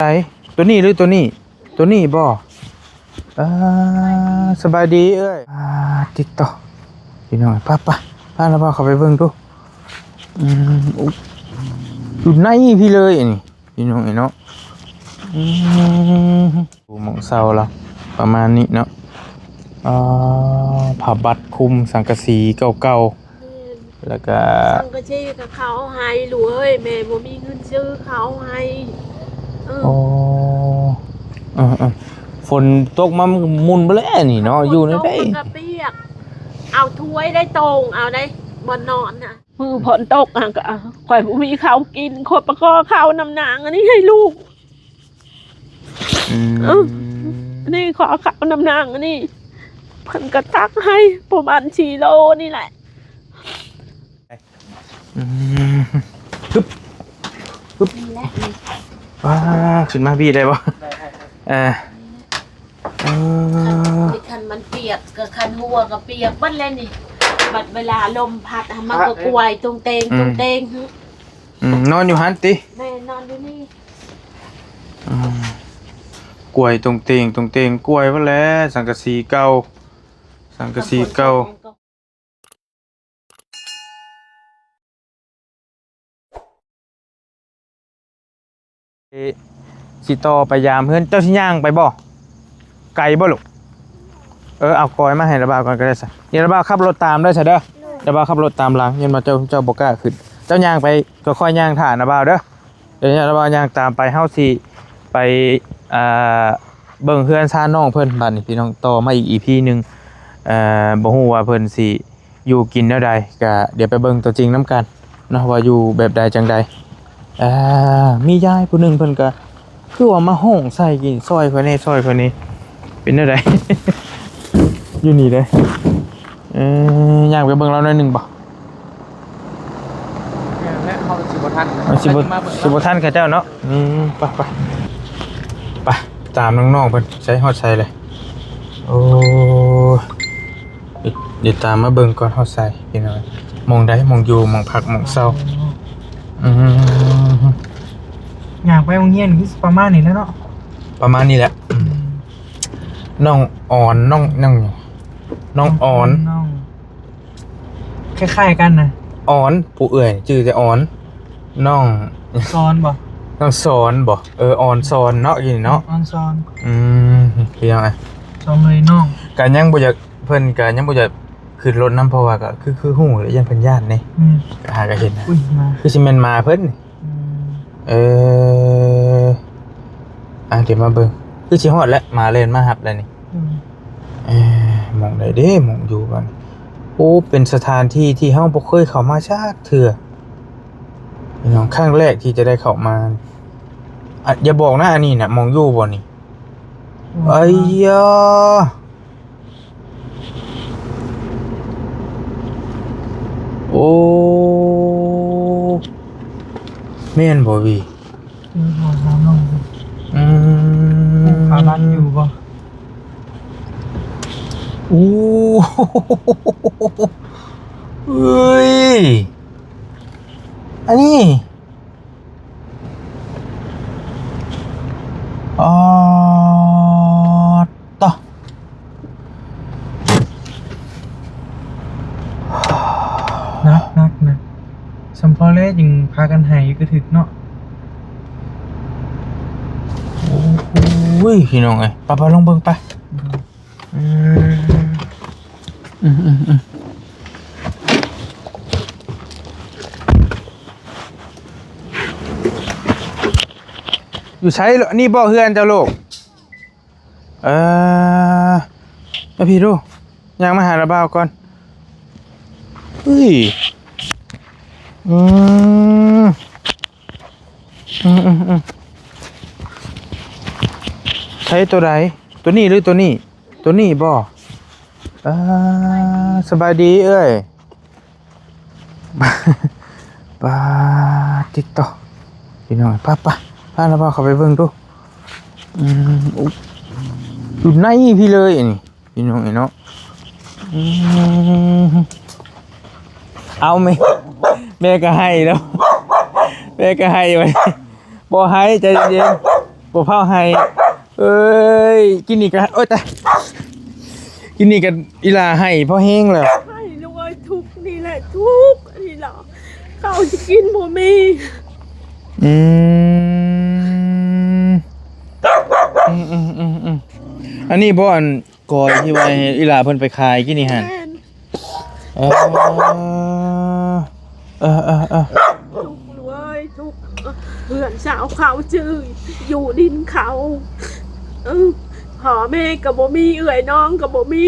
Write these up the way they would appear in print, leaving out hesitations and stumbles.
ไหนตัวนี้หรือตัวนี้ตัวนี้บ่สบายดีเอ้ยติดต่อพี่น้องป้าแล้วป้าเข้าไปเบิ่งดูอยู่ในพี่เลยนี่พี่น้องเนาะหมองเสาแล้วประมาณนี้เนาะผ้าบัดคุมสังกะสีเก่าๆแล้วก็สังกะสีกับเขาให้หลูเอ้ยแม่บ่มีเงินซื้อเขาให้ฝนตกมามุนไปแล้วนี่เนาะอยู่ในได้กระเปียกเอาถ้วยได้ตรงเอาได้บนนอนน่ะมือฝนตกอ่ะก็ข่อยบ่มีข้าวกินขดประกอข้าวน้ำนางอันนี้ให้ลูกนี่ขอข้าวน้ำนางอันนี้เพิ่นก็ตักให้ประมาณ4 โลนี่แหละปึ๊บขึ้นมาพี่ได้ปะคันมันเปียกกับคันหัวก็เปียกบ้านแล้วนี่บัดเวลาลมพัดมันก็กวยตรงเตงนอนอยู่ฮันติแม่นอนอยู่นี่กวยตรงเตงกวยว่าแล้วสังกะสีเก่าสิต่อไปยามเพื่อนเจ้าชิย่างไปบ่ไกลบ่ลูกเอากอยมาให้ระบาก่อนก็ได้สิเดี๋ยวระบาขับรถตามได้ใช่เด้อระบาขับรถตามหลังยันมาเจ้าบ่กล้าขึ้นเจ้าย่างไปก็ค่อยย่างถ่านระบาเด้อเดี๋ยวระบาย่างตามไปเฮาสิไปเบิ่งเพื่อนซ่าน้องเพิ่นบัดนี้พี่น้องต่อมาอีก EP นึงบ่ฮู้ว่าเพิ่นสิอยู่กินแนวใดก็เดี๋ยวไปเบิ่งตัวจริงนํกันเนาะว่าอยู่แบบใดจังใดมียายผู้หนึ่งเพิ่นก็คือว่ามาห้องใส่กินซอยเพิ่นนี่เป็นอะไร อยู่นี่เด้อยากไปเบิ่งเราหน่อยหนึ่งบ่แล้วเขาสิบ่ทันกับเจ้าเนาะไปตามน้องๆเพิ่นใช้ฮอดใส่เลยโอ้เดี๋ยวตามมาเบิ่งก่อนฮอดใส่พี่น้อยมองได้มองอยู่มองพักมองเศร้าอยากไปโรงเรียนคือประมาณนี้แล้วเนาะประมาณนี้แหละน้องอ่อนน้องอ่อนคล้ายๆกันนะอ่อนผู้เอื่อยชื่อจะอ่อนน้องซ้อนบ่น้องสอนบ่อ่อนสอนเนาะอยู่นี่เนาะอ่อนซ้อนคือยังไงซ้อนเลยน้องการยังบ่อยากเพิ่นการยังบ่อยากขึ้นรถน้ำเพราะว่าก็คือฮู้เลยยันเพิ่นญาตินี่หาก็เห็นคือสิแม่นมาเพิ่นเดี๋ยวมาเบิ่งคือสิฮอดแล้วมาเล่นมาหับแล้วนี่มองได้เด้มองอยู่ก่อนโอ้เป็นสถานที่ที่เฮาบ่เคยเข้ามาจักเทื่อพี่น้องครั้งแรกที่จะได้เข้ามาอย่าบอกนะอันนี้น่ะมองอยู่บ่นี่ไอ้ยาโอ้แม่นบ่วีพาบ้านอยู่ป่ะเฮ้ยอันนี้ต่อนักสัมพอเล่ยิงพากันหายก็ถึกเนาะอุ้ยพี่น้องไงไปลงเบิ่งไปอยู่ใช้นี่บ่เฮือนเจ้าลูกมาพี่ดูยังมาหาระบ่าวก่อนเฮ้ยใช้ตัวใดตัวนี้หรือตัวนี้บ่สบายดีเอ้ยติดต่อพี่น้องป้าแล้วป้าเข้าไปเบิ่งดูอยู่ในพี่เลยนี่พี่น้องเนาะเอาไหมแม่ก็ให้แล้วแม่ก็ให้ไว้บ่ให้ใจเย็น บ่เผาให้เอ้ยกินนี่ก็โอ๊ยตายกินนี่ก็อีหลาให้พอแห้งแล้ว ให้รวยทุกนี่แหละทุกนี่หรอเขาจะกินบ่มี อืมอืมอันนี้บ่อันกอยที่ไว้ให้อีหลาเพิ่นไปขายกินนี่หั่น แม่น เออ ทุกรวยทุกเพื่อนสาวเขาจื้ออยู่ดินเขาพ่อแม่กับบ่มีเอื่อยน้องกับบ่มี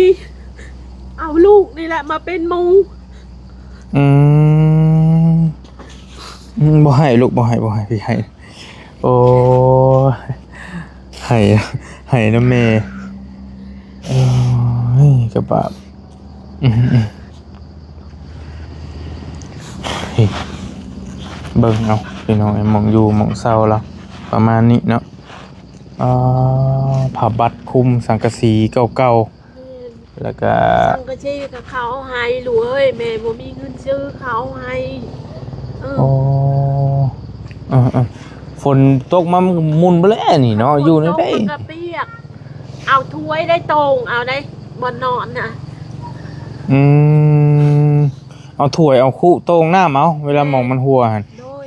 เอาลูกนี่แหละมาเป็นหมู อืมบ่ให้ลูกบ่ให้พี่ให้โอ้ให้นะแม่เอ้ยกระบาบเฮ้ยเบิ่งเอาพี่น้องไอ้หมองอยู่หมองเศร้าแล้วประมาณนี้เนาะผ้าบัดคลุมสังกะสีเก่าๆแล้วก็ สังกะชีกับเขาให้รวยแม่บ่มีเงินซื้อเขาให้โอ้ฝนตกมามุนไปแล้วนี่เนาะอยู่ในได้ มันก็เปียกเอาถ้วยได้ตรงเอาได้บนนอนน่ะ เอาถ้วยเอาคู่โตงน้ำเอาเวลามองมันหัวหัน โดย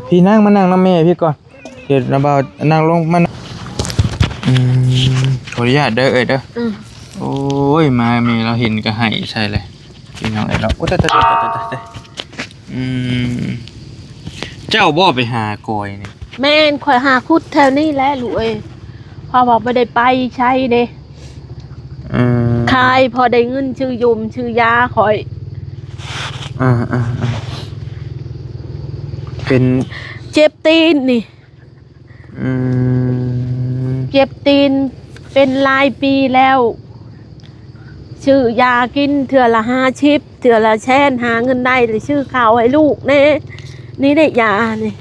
พี่นั่งมานั่งน้ำแม่พี่ก่อนเดี๋ยวเรานั่งลงมันขออนุญาตเด้อเด้อโอ้ยมาเมย์เราเห็นก็ให้ใช่เลยพี่น้องไอ้เราโอ้ตายเจ้าบ่ไปหากอยนี่ แม่นข่อยหาคุดแถวนี้แหละลูกเอ้ยพอบอกไม่ได้ไปใช่เด้ขายพอได้เงินชื่อยุมชื่อยาข่อยเป็น เจ็บตีนนี่เจ็บตีนเป็นหลายปีแล้วชื่อยากินเถื่อละ50เถื่อละแช่นหาเงินได้เลยชื่อข่าวให้ลูกเน่นี่ได้ยานี่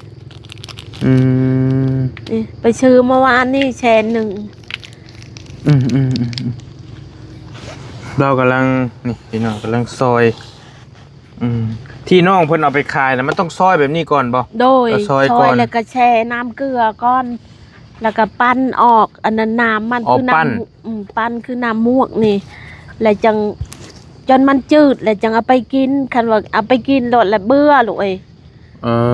นี่ไปชื่อเมื่อวานนี่แชนหนึ่งเรากำลังนี่พี่น้องกำลังซอยที่น้องเพิ่นเอาไปขายนะมันต้องซอยแบบนี้ก่อนบ่โดยซอยแล้วก็แช่น้ำเกลือก่อนแล้วก็ปั้นออกอันนั้นน้ำมันคือน้ำปั้นคือน้ำม่วงนี่แล้วจังจนมันจืดแล้วจังเอาไปกินคันว่าเอาไปกินโดดแล้วเบื่อลูกเอ้ย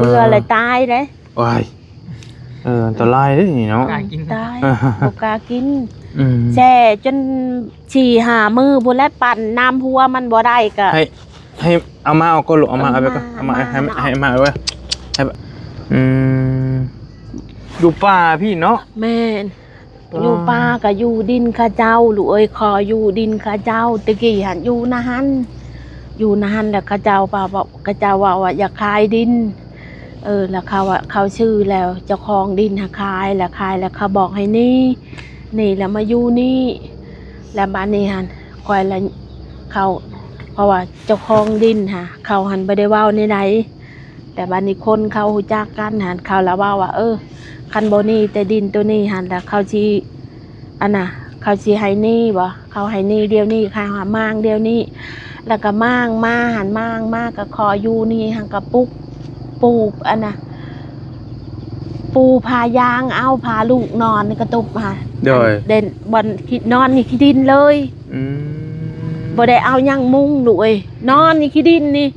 เบื่อเลยตายเด้ว้ายอันตรายเด้นี่เนาะตายบ่กล้ากินแช่จน4-5 มื้อพุ่นแล้วปั่นน้ำหัวมันบ่ได้ก็ให้เอามาเอาก็ลูกเอามาเอาไปก่อนเอามาให้มาเอาไว้ให้อยู่ป่าพี่เนาะแม่นอยู่ป่าก็อยู่ดินข้าเจ้าลูกเอ้ยขออยู่ดินข้าเจ้าตะกี้หันอยู่นะหันแล้วข้าเจ้าป่าบอกข้าเจ้าว่าอย่าขายดินแล้วเขาชื่อแล้วเจ้าของดินหาขายแล้วเขาบอกให้นี่แล้วมาอยู่นี่แล้วบ้านนี้หันคอยละเขาเพราะว่าเจ้าของดินค่ะเขาหันไปได้เว้าในไหนแต่บ้านนี้คนเขาหูจักกันหันเขาละว่าคันโบนี่แต่ดินตัวนี้หันแล้วเขาชี้เขาชี้ให้นี่บ่เขาให้นี่เดียวนี่ค่ะหามางเดียวนี่แล้วก็มางมาหันมางมาก็ขออยู่นี่หันกับปูปูพายางเอาพาลูกนอนในกระตุกมาเด่นบนคิดนอนนี่ขี้ดินเลยบ่ได้เอายังมุ้งด้วยนอนนี่ขี้ดินนี่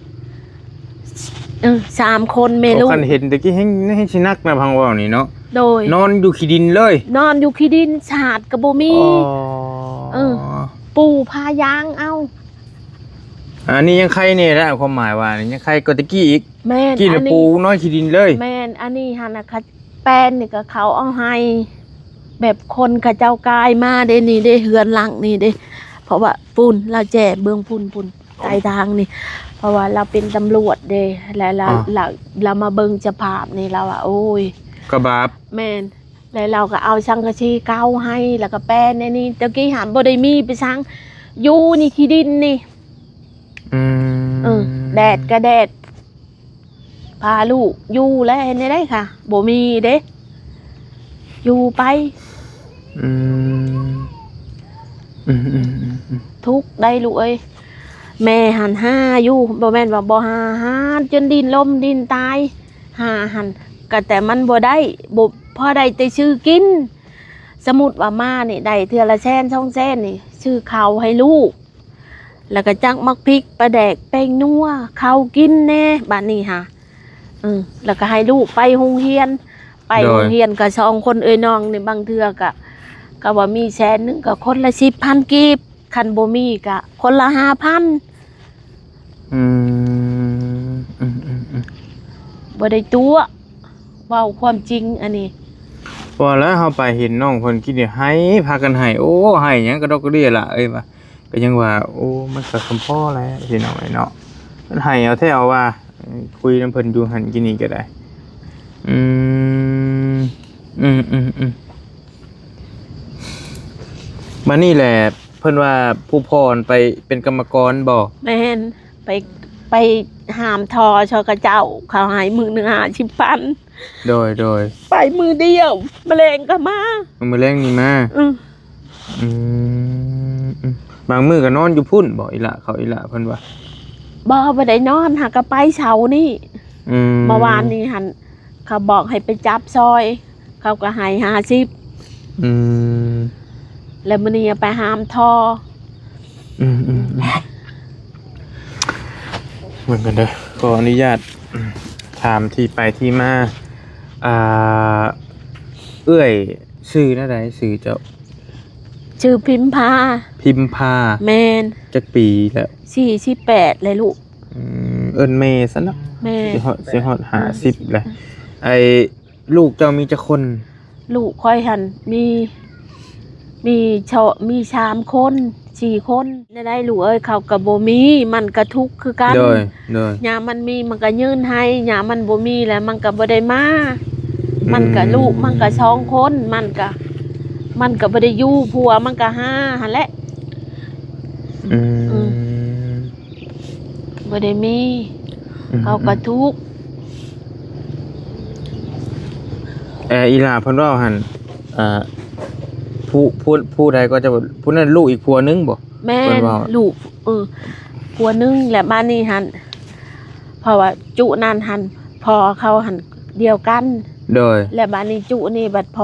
3 คนเมลูกกันเห็นตะกี้ให้ชินักนะพังว่านี่เนาะโดยนอนอยู่ขี้ดินเลยนอนอยู่ขี้ดินฉาดกระโบมีปูพายางเอาอันนี้ยังใครเนี่ยนะความหมายว่านี่ยังใครก็ตะกี้อีกแม่นกินปูน้อยขี้ดินเลยแม่นอันนี้หันนะคะแป้นนี่ก็เขาเอาให้แบบคนกับเจ้ากายมาเด้นี่เด้เฮือนหลังนี่เด้เพราะว่าปุ่นเราแจกเบื้องปุ่นใต้ทางนี่เพราะว่าเราเป็นตำรวจเด้แล้วเรามาเบิ่งจะภาพนี่เราโอ้ยกระบาบแม่นแล้วเราก็เอาชังกะชีเก้าให้แล้วก็แป้นนี่ตะกี้หันบ่ได้มีไปชังอยู่นี่ขี้ดินนี่แดดก็แดดพาลูกอยู่แล้วเห็นได้ค่ะบ่มีเด้อยู่ไปทุกได้ลูกเอ้ยแม่หัน5อยู่บ่แม่นว่าบ่หาจนดินล่มดินตายหัน ก็แต่มันบ่ได้บ่พอได้แต่ชื่อกินสมมุติว่ามานี่ได้เทื่อละแสน2แสนนี่ชื่อข้าวให้ลูกแล้วก็จักมักพริกปลาแดกแป้งนัวข้าวกินแน่บัดนี้ค่ะแล้วก็ให้ลูกไปโรงเรียนไปโรงเรียนก็2คนเอ้ยน้องนี่บางเทื่อก็ว่ามีแสนนึงก็คนละ 10,000 กีบคันบ่มีก็คนละ 5,000บ่ได้ตัวเว้าความจริงอันนี้พอแล้วเฮาไปเห็นน้องเพิ่นกินนี่ให้พากันให้โอ้ให้หยังกระดอกกระเดี่ยล่ะเอ้ยว่าก็ยังว่าโอ้มันก็สมพอแล้วพี่น้องไอ้เนาะมันให้เอาแท้เอาว่าคุยนำเพิ่นอยู่หั่นกินนี่ก็ได้มานี่แหละเพิ่นว่าผู้พรไปเป็นกรรมกรบ่แม่นไปหามทอชอกระเจ้าเขาหายมือหนึ่ง50,000โดยไปมือเดียวแมลงก็มาแมลงนี่มาบางมือก็นอนอยู่พุ่นบ่อีหละเขาอีหละเพิ่นว่าบ่ได้นอนหากก็ไปเช้านี่เมื่อวานนี้หันเขาบอกให้ไปจับซอยเขาก็ให้50แล้วมื้อนี้ไปหามทอเหมือนกันเด้อขออนุญาตถามที่ไปที่มาเอื้อยชื่อนั่นใดชื่อเจ้าชื่อพิมพาแม่นจักปีแล้ว48เลยลูกเอิ้นแม่ซะเนาะแม่สิฮอด50แล้วไอ้ลูกเจ้ามีจักคนลูกค่อยหันมี3 คน4 คนได้ลูกเอ้ยเขาก็บ่มีมันก็ทุกข์คือกันยามมันมีมันก็ยื่นให้ยามมันบ่มีแล้วมันก็บ่ได้มามันก็ลูกมันก็2 คนมันก็บ่ได้อยู่ผัวมันก็5หั่นแหละบ่ได้มีเขาก็ทุกข์อีหลาเพิ่นว่าหั่นผู้ใดก็จะผู้นั้นลูกอีกผัวนึงบ่แม่ลูกผัวนึงแหละบ้านนี้หันเพราะว่าจุนั่นหันพอเขาหันเดียวกันโดยและบ้านนี้จุนี่บัดพ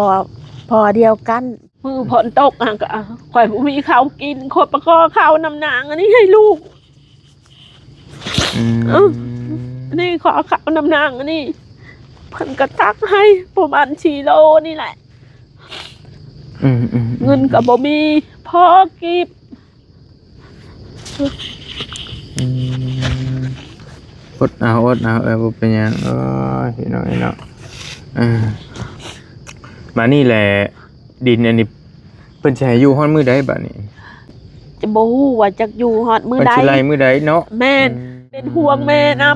อเดียวกันมือฝนตกก็ข่อยบ่มีข้าวกินขดประคอข้าวน้ำนางอันนี้ให้ลูกนี่ขอข้าวน้ำนางอันนี้เพิ่นก็ตักให้ประมาณ4 โลนี่แหละเงินก็บ่มีพอกิบอดเอาบ่เป็นหยังพี่น้องบัดนี้แหละดินอันนี้เพิ่นสิให้อยู่ฮอดมื้อใดบัดนี้จะบ่ฮู้ว่าจักอยู่ฮอดมื้อใดเพิ่นสิไล่มื้อใดเนาะแม่นเป็นห่วงแม่นำ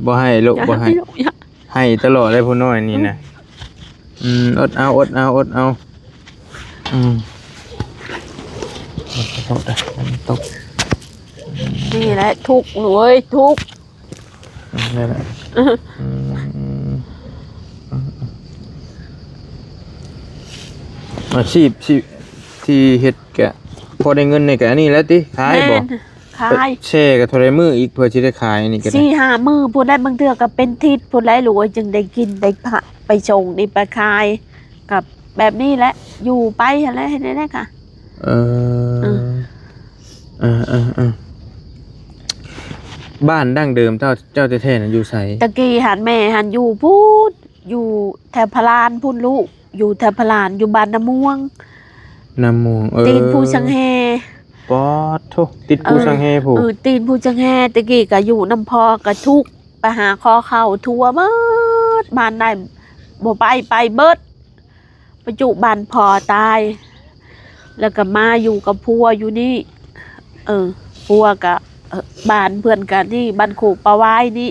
บ่ให้ลูกบ่ให้ตลอดเลยผู้น้อยนี่นะอดเอาตกนี่แหละทุกข์หนูเอ้ยทุกข์นี่แหละอาชีพที่เฮ็ดแกะพอได้เงินในแกะนี่แล้วติขายบ่ขายแช่กับเท่าไรมื้ออีกเพื่อสิได้ขายนี่ก็ได้4-5 มื้อผู้ใดบางเทื่อก็เป็นทิศผู้ใดรวยจึงได้กินได้พระไปส่งนี่ไปขายกับแบบนี้แหละอยู่ไปอะไรให้ได้ค่ะบ้านดั้งเดิมเจ้าแท้ๆน่ะอยู่ไสตะกี้หันแม่หันอยู่พูดอยู่แถวพลานพุ่นลูกอยู่แถวพลานอยู่บ้านน้ำม่วงตีนผู้ชังแฮปอดโธ่ติดผู้ชังแฮผู้ตีนผู้ชังแฮตะกี้ก็อยู่น้ำพอกระทุกไปหาคอเข่าทั่วเบิดบ้านได้บ่ไปเบิดประจุบ้านพอตายแล้วก็มาอยู่กับพัวอยู่นี่พัวกับบ้านเพื่อนกันนี่บ้านโคกปะวายนี่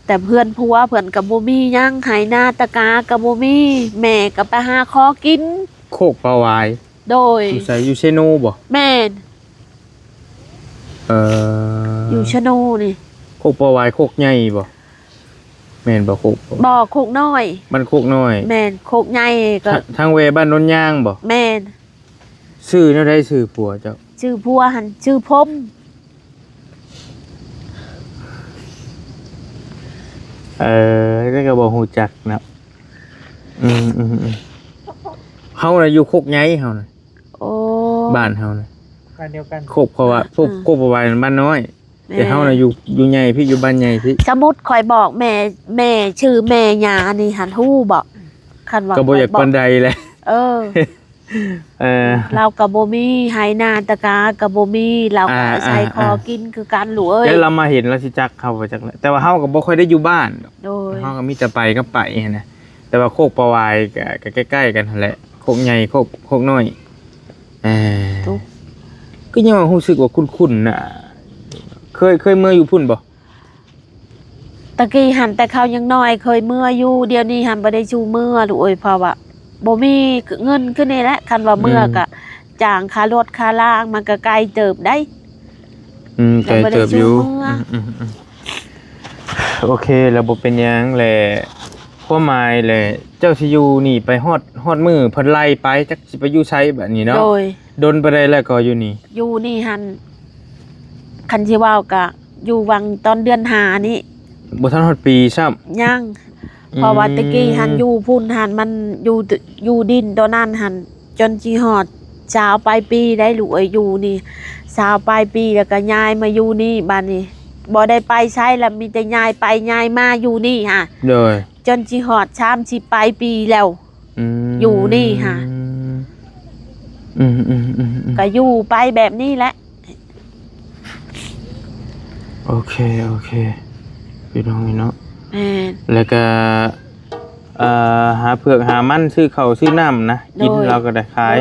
แต่เพื่อนพัวเพื่อนกับบ่มียังไหหน้าตะกากับบ่มีแม่กับไปหาคอกินโคกปะวายโดยอยู่ใส่อยู่เชโนบ่แม่นอยู่เชโนนี่โคกปะวายโคกใหญ่บ่แม่นบ่โคกบ่โคกน้อยมันโคกน้อยแม่นโคกใหญ่ก็ทางเวบ้านโนนยางบ่แม่นชื่อแนวใดชื่อผัวเจ้าชื่อผัวหั่นชื่อพม ได้ก็บ่ฮู้จักนะเฮาน่ะอยู่โคกใหญ่เฮาน่ะ โอ้ บ้านเฮาน่ะ บ้านเดียวกัน โคกเพราะว่าพวกโคกประวายบ้านน้อยแต่เฮาน่ะอยู่ใหญ่พี่อยู่บ้านใหญ่พี่ สมมุติคอยบอกแม่ชื่อแม่ยานี่หันฮู้บ่คันว่า ก็บ่อยากปานใดแหละ เออ เราก็บ่มีไหนาตะกาก็บ่มีเราก็ใช้คอกินคือกันหลูเอ้ย แล้วเรามาเห็นเราสิจักเขาบ่จักแหละแต่ว่าเฮาก็บ่ค่อยได้อยู่บ้าน โดย เฮาก็มีแต่ไปก็ไปนะแต่ว่าโคกประวายก็ใกล้ๆกันนั่นแหละโคกใหญ่โคกน้อยก็ยังรู้สึกว่าคุ้นๆน่ะเคยเมื่ออยู่พุ่นบ่ ตะกี้หันแต่เขายังน้อยเคยเมื่ออยู่เดี๋ยวนี้หันบ่ได้ชูเมื่อหลูเอ้ยเพราะว่าบ่มีเงินขึ้นนี่แหละคันว่าเมื่อก็จ้างค่ารถค่าล่างมันก็ไกลเติบได้ไกลเติบอยู่โอเคแล้วบ่เป็นหยังแหละความหมายแหละเจ้าสิอยู่นี่ไปฮอดมื้อเพิ่นไล่ไปจักสิไปอยู่ไสแบบนี้เนาะ โดย ดนไปได้แล้วก็อยู่นี่ อยู่นี่หันคันสิว่าวก็อยู่วังตอนเดือน5นี่ บ่ทันฮอดปีซ้ำ ยังเพราะว่าตะกี้หันอยู่พุ่นหันมันอยู่ดินตอนนั้นหันจนสิฮอดชาวปลายปีได้ลูกเอ้ยอยู่นี่ชาวปลายปีแล้วก็ย้ายมาอยู่นี่บ้านนี้บ่ได้ไปใช้แล้วมีแต่ย้ายไปย้ายมาอยู่นี่ฮะ โดย จนสิฮอด30ปลายปีแล้วอยู่นี่ฮะก็อยู่ไปแบบนี้แหละโอเคพี่น้องนี่เนาะแม่นแล้วก็หาเผือกหามันซื้อข้าวซื้อน้ำนะกินเราก็ได้ขาย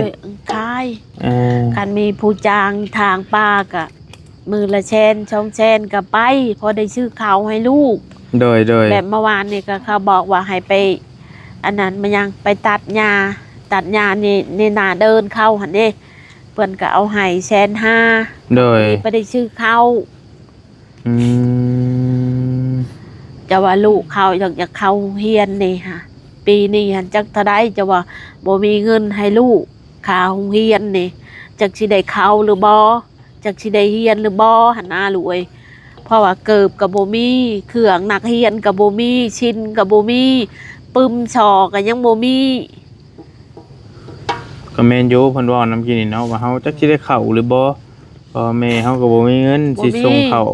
กันมีผู้จ้างทางป้าก็มือละแชนช่องแชนก็ไปพอได้ซื้อข้าวให้ลูกโดยแบบเมื่อวานนี่ก็เขาบอกว่าให้ไปอันนั้นมันยังไปตัดหญ้านี่น่าเดินเข้าหั่นเด้เพิ่นก็เอาให้150,000โดยไปได้ซื้อข้าวจะว่าลูกเขาอยากเข้าเฮียนนี่ค่ะปีนี้หันจักเท่าใดจะว่าบ่มีเงินให้ลูกค่าโรงเรียนนี่จักสิได้เข้าหรือบ่จักสิได้เฮียนหรือบ่หั่นน่าลูกเอ้ยเพราะว่าเกิบก็บ่มีเครื่องนักเรียนก็บ่มีชิ้นก็บ่มีปึ้มชอก็ยังบ่มีก็แม่นอยู่เพิ่นว่านำกินนี่เนาะว่าเฮาจักสิได้เข้าหรือบ่พ่อแม่เฮาก็บ่มีเงินสิส่งเข้า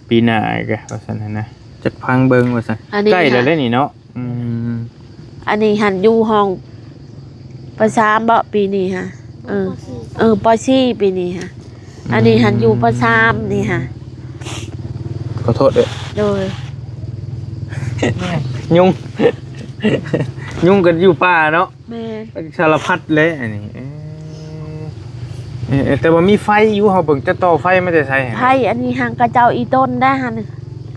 ปีหน้าก็ว่าซั่นนะจักพังเบิ่งว่าซั่นใกล้แล้วเด้นี่เนาะอันนี้หันอยู่ห้องประสามบ่ปีนี้ฮะป.4ปีนี้ฮะอันนี้หันอยู่ประสามนี่ฮะขอโทษเด้อโดยยุงกันอยู่ป่าเนาะแม่สารพัดเลยอันนี้แต่ว่ามีไฟอยู่เฮาเบิ่งจะต่อไฟไม่ได้ใช้ไฟอันนี้ห่างกระเจ้าอีต้นได้หั่น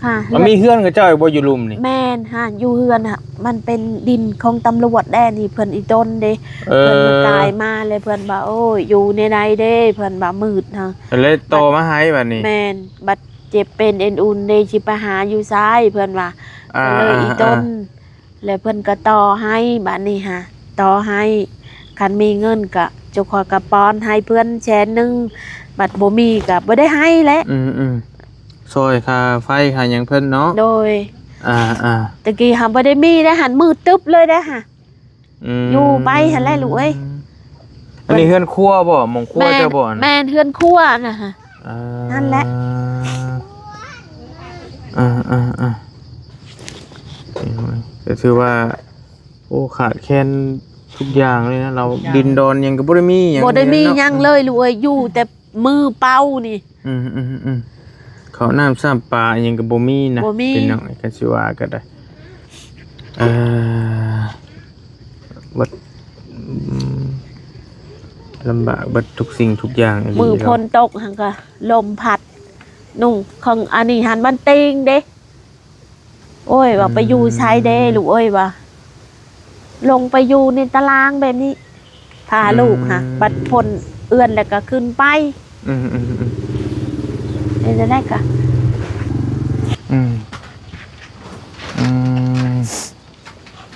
ค่ะมันมีเฮือนกับเจ้าบ่อยู่ลุมนี่แม่นฮะอยู่เฮือนฮะมันเป็นดินของตำรวจแน่นี่เพิ่นอีต้นเด้เพิ่นมากายมาเลยเพิ่นว่าโอ้ยอยู่ในใดเด้เพิ่นว่ามืดฮะเลยต่อมาให้บัดนี้แม่นบัดเจ็บเป็นเอ็นอุ่นเด้สิไปหาอยู่ซ้ายเพิ่นว่าเลยอีต้นแล้วเพิ่นก็ต่อให้บัดนี้ฮะต่อให้คันมีเงินก็เจ้าของกระป้อนให้เพื่อน100,000บัดบ่มีก็บ่ได้ให้แหละซอยค่าไฟค่าหยังเพิ่นเนาะโดยตะกี้หาบ่ได้มีได้หันมืดตึ๊บเลยได้ค่ะอยู่ไปหั่นแหละลูกเอ้ยอันนี้เฮือนครัวบ่หม่องครัวเจ้าบ่แม่นเฮือนครัวน่ะฮะนั่นแหละก็ถือว่าโอ้ขาดแคลนทุกอย่างเลยนะเราดินดอนยังก็บ่ได้มีหยังบ่ได้มีหยังเลยลูกเอ้ยอยู่แต่มือเป้านี่เขาน้ำซ้ำปลายังกับบ่มีนะเป็นน้องกันสิว่าก็ได้บัดลำบากบัดทุกสิ่งทุกอย่างมือพ้นตกหังก็ลมพัดนุ่งของอันนี้หันมันติงเด้โอ้ยว่าไปอยู่ชายเด้ลูกเอ้ยว่าลงไปอยู่ในตารางแบบนี้พาลูกค่ะบัดพ้นเอื้อนแล้วก็ขึ้นไปจะได้กะ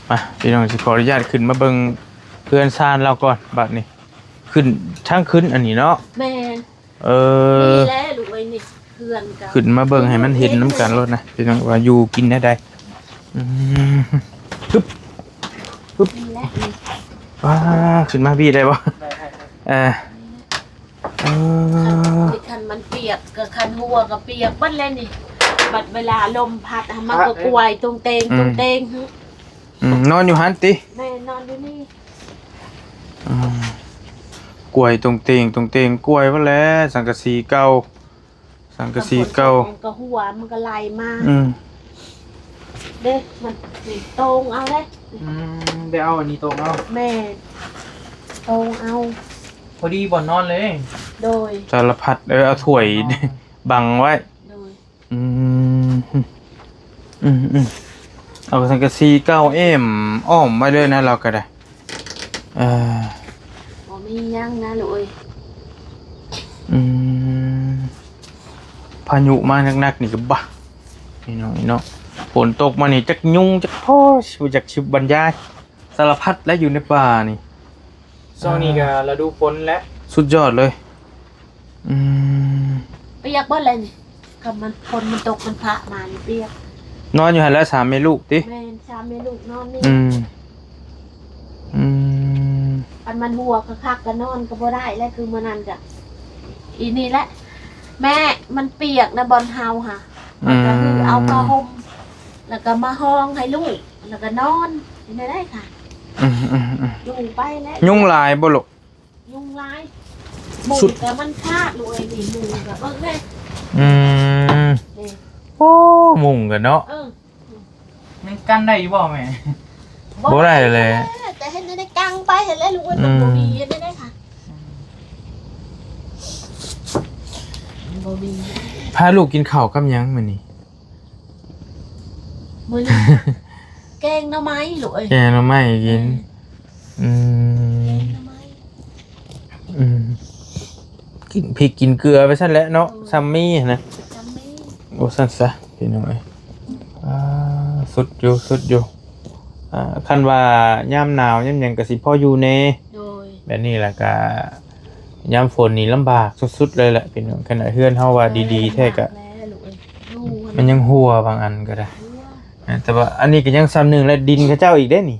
มาพี่น้องสิขออนุญาตขึ้นมาเบิ่งเพื่อนซานเราก่อนบัดนี้ขึ้นช่างขึ้นอันนี้เนาะแม่นี่แหละลูกไอ้นี่เพื่อนกันขึ้นมาเบิ่งให้มันเห็นน้ำกันรถนะพี่น้องว่าอยู่กินได้ อืมปึ๊บปึ๊บ นี่แหละนี่ ว้าขึ้นมาพี่ได้บ่เออ คันมันเปียกกับคันหัวกับเปียกบัดเลยนี่บัดเวลาลมพัดมันก็กวยตรงเตงตรงเตง นอนอยู่หันติ แม่นอนอยู่นี่ กล้วยตรงเตงกล้วยว่าแล้วสังกะสีเก่ามันก็หัวมันก็ไหลมาเด้มันนี่ตรงเอาเด้ ได้เอาอันนี้ตรงเอา แม่ตรงเอา พอดีบ่นอนเลย โดย สารพัดเอาถ้วย บังไว้ โดย เอาสังกะสีเก่าอ้อมไว้เลยนะเราก็ได้บ่มียังนะลูกเอ้ย พายุมานักๆนี่ก็บ่นี่เนาะฝนตกมานี่จักยุงจักพ่อจักชิบบรรยายสารพัดและอยู่ในป่านี่ ช่วงนี้ก็ฤดูฝนและ สุดยอดเลยเปียกเบิดเลยนี่กับมันฝนมันตกมันพระมานี่เปียก นอนอยู่หันแล้ว3 แม่ลูกติ แม่ชามแม่ลูกนอนนี่อันมันหัวคักๆก็นอนก็บ่ได้แล้วคือมื้อนั้นจ้ะอีนี่แหละแม่มันเปียกนะบอลเฮาค่ะมันก็คือเอาผ้าห่มแล้วก็มาห้องให้ลูกแล้วก็นอนนี่ได้ค่ะยุงไปแล้ว ยุงลายบ่ลูก ยุงลายหมุงแต่มันคาดลูกไอ้นี่หมุงกับเบิ่งแม่นี่ โอ้มุงกันเนาะ มันกันได้อยู่บ่แม่ บ่ได้เลย แต่เห็นได้กังไปเห็นแล้วลูกว่ามันบ่มีเห็นได้ค่ะบ่มี พาลูกกินข้าวกับหยังมื้อนี้ มื้อนี้แกงหน่อไม้ลูกเอ้ย แกงหน่อไม้กินแกงหน่อไม้ กินพริกกินเกลือไปซั่นแหละเนาะซัมมี่นะ จำไม่ โอ้ซั่นซะพี่น้องเอ้ยสุดอยู่คันว่ายามหนาวยามหยังก็สิพออยู่แน่ โดย แบบนี้แหละก็ยามฝนนี่ลำบากสุดๆเลยแหละพี่น้องขนาดเฮือนเฮาว่าดีๆแท้ก็มันยังหัวบางอันก็ได้แต่ว่าอันนี้ก็ยังซ้ำหนึงและดินเขาเจ้าอีกได้นี่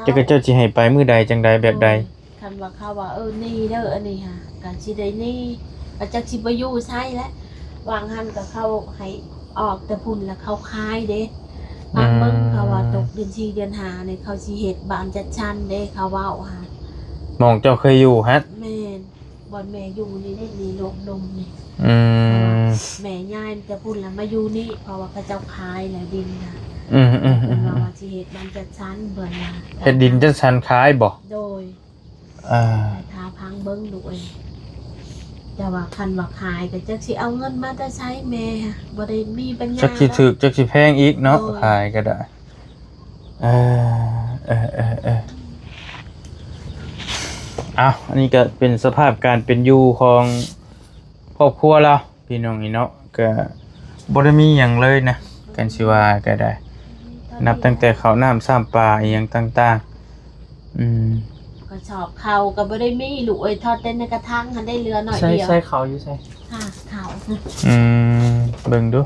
จะก็เจ้าสิให้ไปมื้อใดจังใดแบบใด คันว่าเขาว่านี่เด้ออันนี้ค่ะการสิได้นี่ก็จักสิบ่อยู่ใช่แล้ววางหันก็เข้าให้ออกแต่พุ่นแล้วเขาคายเด้บางเบิ่งเขาว่าตกเดือน4เดือน5นี่เขาสิเฮ็ดบ้านจัดชั้นเด้เขาเว้าค่ะ หมองเจ้าเคยอยู่ฮะ แม่นบ่อนแม่อยู่นี่ได้นี่โลกนมนี่แม่ย้ายแต่พุ่นแล้วมาอยู่นี่เพราะว่าเขาเจ้าคายแล้วดินน่ะว่าสิเฮ็ดบ้านจัดชั้นเบิ่นน่ะ เฮ็ดดินจัดสรรคายบ่ โดยทาพังเบิ้งดูเองแต่ว่าคันว่าขายก็จักสิเอาเงินมาแต่ใช้แม่บ่ได้มีปัญญา จักสิถูกจักสิแพงอีกเนาะขายก็ได้อันนี้ก็เป็นสภาพการเป็นอยู่ของครอบครัวเราพี่น้องนี่เนาะก็บ่ได้มีหยังเลยนะกันสิว่าก็ได้นับตั้งแต่ข้าวน้ำซ้ำปลาอีหยังต่างๆก็ชอบเขาก็บ่ได้มีลูกเอ้ยทอดเต้นในกระถางหันได้เรือหน่อยเดียว ใส่เขาอยู่ใส่ ค่ะเขา เบิ่งดู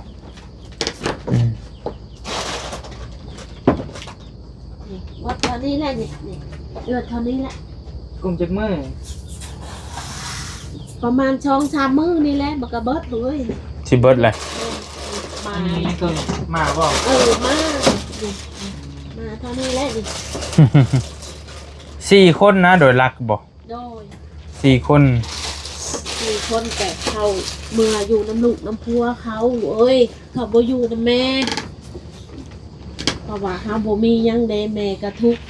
นี่วัดเท่านี้แหละนี่เลือดเท่านี้แหละ กลุ่มจักมื้อ ประมาณ2-3 มื้อนี่แหละมันก็เบิดเลย สิเบิดแหละ มา อันนี้คือมาบ่ มาเท่านี้แหละนี่ 4 คนนะโดยหลักบ่ โดย 4 คน คนแต่เขาเมื่ออยู่น้ำลูกน้ำพัวเขาเอ้ยเขาบ่อยู่นะแม่เพราะว่าเขาบ่มียังเด้แม่ก็ทุกข์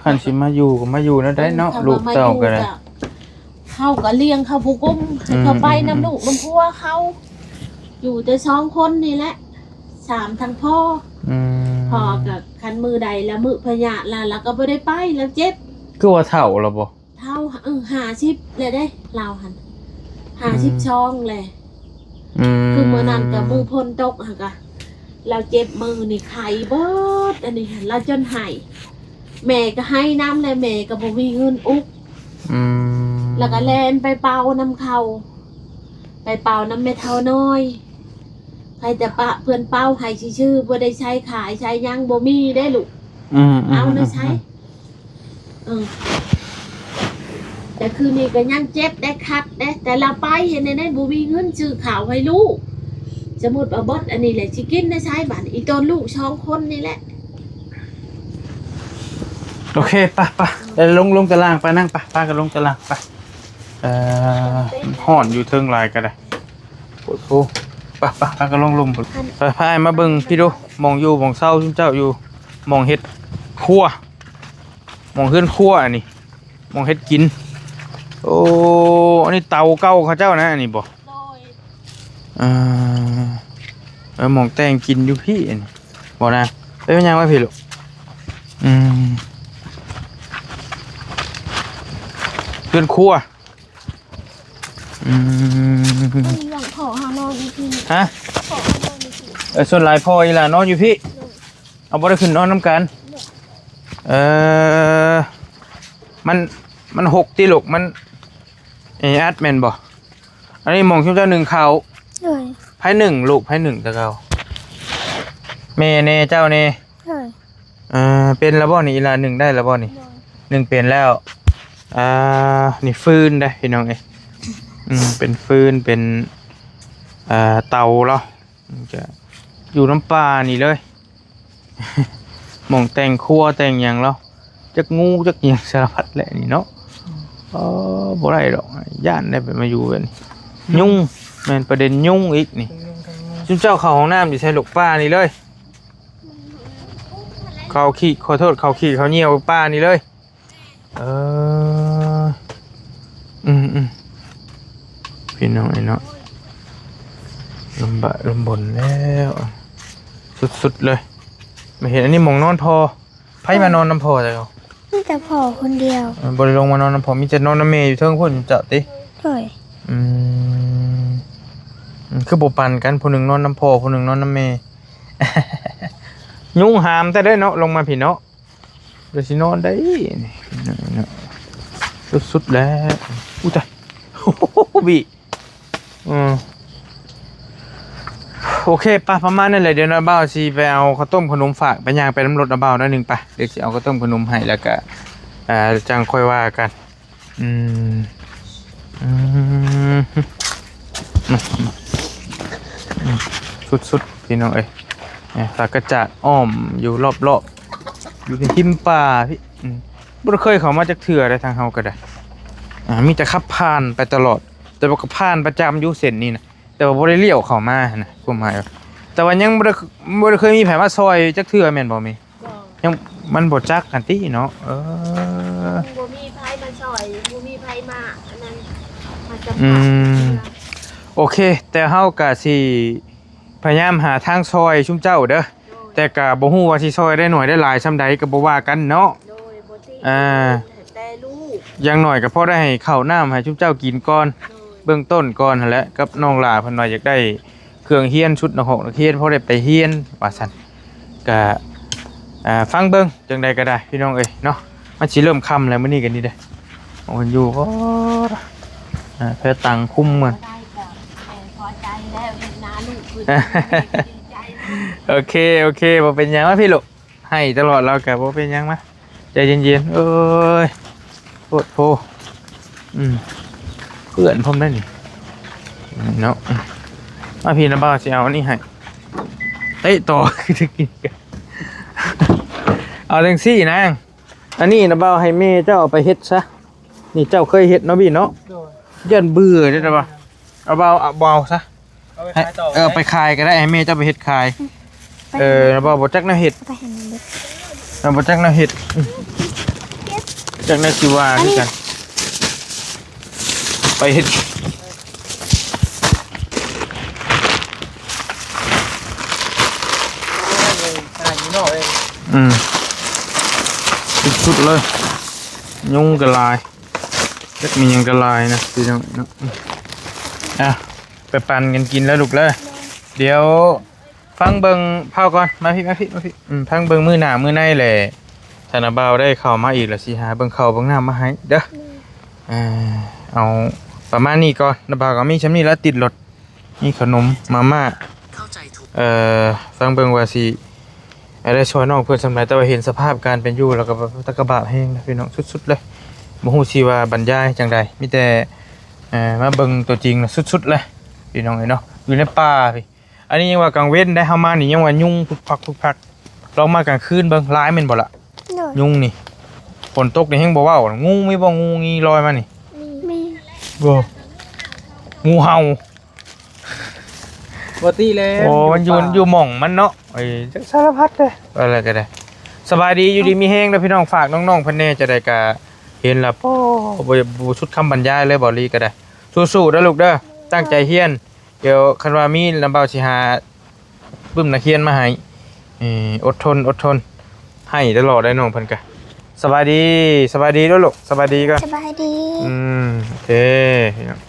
คันสิมาอยู่ก็มาอยู่นะได้เนาะลูกเต้าก็ได้ เขาก็เลี้ยงเขาผู้กุ้มให้เขาไปน้ำลูกน้ำพัวเขาอยู่แต่2 คนนี่แหละ3ทั้งพ่อพ่อกับคันมือใดแล้วมือพญาแล้วก็บ่ได้ไปแล้วเจ็บ คือว่าเฒ่าแล้วบ่ เท่า50เลยได้ลาวหัน50ช่องเลยคือเมื่อนั้นกับมือพ่นตกค่ะกะเราเจ็บมือนี่ไข่เบิดอันนี้เราจนหายแม่ก็ให้น้ำเลยแม่ก็บ่มีเงินอุกแล้วก็แลนไปเป่าน้ำเขาไปเป่าน้ำแม่เท่าน้อยข ให้แต่ปะเพื่อนเป้าให้ชื่อบ่ได้ใช้ขายใช้ยังบ่มีได้ลูก เอานะใช้แต่คืนนี้ก็ยังเจ็บได้คัดได้แต่เราไปเห็นในนั้นบ่มีเงินซื้อข้าวให้ลูกสมมุติว่าบดอันนี้แหละสิกินได้ใช้บัดอีตอนลูก2คนนี่แหละ โอเคไปเดี๋ยวลงตารางไปนั่งไปกันลงตารางไปห่อนอยู่เทิงลายก็ได้ปวดฟูไปกันลงไปพายมาเบิ่งพี่ดูมองอยู่มองเศร้าจุ่มเจ้าอยู่มองเฮ็ดครัวมองเฮือนครัวอันนี้มองเฮ็ดกินโอ้อันนี้เตาเก่าเขาเจ้านะอันนี้บ่มองแต่งกินอยู่พี่อันนี้บ่นะเป็นยังไงพี่ลูกเฮือนครัวอย่างขอหานอนอีกที ฮะส่วนหลายพ่ออีหล่ะนอนอยู่พี่เอาบ่ได้ขึ้นนอนน้ำกันมันหกตีลูกมันอัดแม่นบ่อันนี้มองชุมเจ้า1เขาไผ1ลูกไผ1ตะเกาแม่เน่เจ้าเน่เป็นแล้วบ่นี่อีหล่ะ1ได้แล้วบ่นี่1เป็นแล้วนี่ฟืนได้พี่น้องเอ้ยเป็นฟืนเป็นเตาแล้วจะอยู่น้ำปลานี่เลย หม่องแต่งครัวแต่งอย่างแล้วจักงูจักอย่างสารพัดแหละนี่เนาะบ่ได้ดอกย่านได้ไปมาอยู่กันยุ่งแม่นประเด็นยุ่งอีกนี่จุ่มเจ้าเข้าห้องน้ำอยู่ใช้หลกป้านี่เลยเขาขี้ขอโทษเขาขี้เขาเหี่ยวป้านี่เลยพี่น้องไอ้เนาะลำบนแล้วสุดๆเลยไม่เห็นอันนี้มองนอนพอไพ่มานอนน้ำพอแต่เขามีแต่พ่อคนเดียวบริลงมานอนน้ำพอมีจะนอนน้ำเมย์อยู่เทิงพุ่นเจาะติคือบุปันกันผู้หนึ่งนอนน้ำพอผู้หนึ่งนอนน้ำเมย์ ยุ่งหามแต่ได้เนาะลงมาพี่เนาะเดี๋ยวสินอนได้สุดๆแล้วอุ้ยตายบีโอเคป่ะประมาณนั้นเลยเดี๋ยวน้าบ่าวสิไปเอาข้าวต้มขนมฝากไปย่างไปน้ำรถน้าบ่าวได้1ป่ะเดี๋ยวสิเอาข้าวต้มขนมให้แล้วก็จังค่อยว่ากันสุดๆพี่น้องเอ้ยฝากกระจาดอ้อมอยู่รอบๆอยู่ในทิมป่าพี่บ่เคยเข้ามาจากเถื่อได้ทางเฮาก็ได้มีแต่ขับผ่านไปตลอดแต่ว่าก็ผ่านประจำอยู่เส้นนี้นะแต่ว่าบ่ได้เลี้ยวเข้ามานะความหมายแต่ว่ายังบ่ได้เคยมีไผมาซอยจักเทื่อแม่นบ่มียังมันบ่จักกันติเนาะบ่มีไผมาซอยบ่มีไผมาอันนั้นมาจะโอเคแต่เฮาก็สิพยายามหาทางซอยชุมเจ้าเด้อแต่ก็บ่ฮู้ว่าสิซอยได้หน่อยได้หลายซำใดก็บ่ว่ากันเนาะแต่ลูกอย่างน้อยก็พอได้ให้ข้าวน้ำให้ชุมเจ้ากินก่อนเบื้องต้นก่อนหั่นแหละกับน้องหลาเพิ่นว่าอยากได้เครื่องเฮียนชุดนักเรียนพอได้ไปเฮียนว่าซั่นก็ฟังเบิ่งจังใดก็ได้พี่น้องเอ้ยเนาะมันสิเริ่มค่ำแล้วมื้อนี้กันนี่เด้อโอ้ยอยู่ก็เพื่อตังคุ้มเหมือนพอใจแล้วเห็นหน้าลูกคือโอเคบ่เป็นหยังวะพี่ลูกให้ตลอดแล้วก็บ่เป็นหยังมาใจเย็นๆเอ้ยโคตรโพเพื่อนผมได้นี่เนาะมาพี่นะบ่าวสิเอาอันนี้ให้เตะต่อคือจะกินกันเอาจังซี่นางอันนี้นะบ่าวให้แม่เจ้าเอาไปเฮ็ดซะนี่เจ้าเคยเฮ็ดเนาะพี่เนาะยันเบื่อได้ป่ะเอาบ่าวซะไปขายก็ได้ให้แม่เจ้าไปเฮ็ดขายนะบ่าวบ่จักแนวเฮ็ดบ่จักแนวเฮ็ดจักแนวสิว่าคือกันไปเฮ็ดสุดเลยยุ่งกระลายจะมียังกระลายนะพี่น้องเนาะไปปั่นกันกินแล้วลูกเลยเดี๋ยวฟังเบิงเผาก่อนมาพี่ฟังเบิงมือหนามือในแหละธนาบาวได้เข้ามาอีกแล้วสิหาเบิงเข้าเบิงหน้ามาให้เด้อเอาประมาณนี้ก่อนธนาบาวก็มีชั้นนี้แล้วติดรถนี่ขนมมาม่าเข้าใจถูก ฟังเบิ่งว่าสิได้ช่วยน้องเพิ่นสำหรับแต่ว่าเห็นสภาพการเป็นอยู่แล้วก็ตะกะบะแห้งนะพี่น้องสุดๆเลยบ่ฮู้สิว่าบรรยายจังใดมีแต่มาเบิ่งตัวจริงน่ะสุดๆเลยพี่น้องเอ้ยเนาะอยู่ในป่าพี่อันนี้ยังว่ากลางเว้นได้เฮามานี่ยังว่ายุงพุกพักลองมากลางคืนเบิ่งหลายแม่นบ่ล่ะ โดย ยุงนี่ฝนตกนี่แฮงบ่เว้างูมีบ่งูงี้ลอยมานี่ มี บ่งูเห่า ปกติแล้ว โอ้มันอยู่หม่องมันเนาะไอ้จักสารพัดเลยอะไรก็ได้สบายดีอยู่ดีมีแฮงแล้วพี่น้องฝากน้องๆเพิ่นแน่จะได้ก็เห็นแล้วบ่ชุดคำบรรยายเลยบ่ลีก็ได้สู้ๆเด้อลูกเด้อตั้งใจเรียนเดี๋ยวคันว่ามีลำเบาสิหาปึ้มนักเรียนมาให้อดทนให้ตลอดได้น้องเพิ่นก็สบายดีเด้อลูกสบายดีก่อน สบายดี โอเคพี่น้อง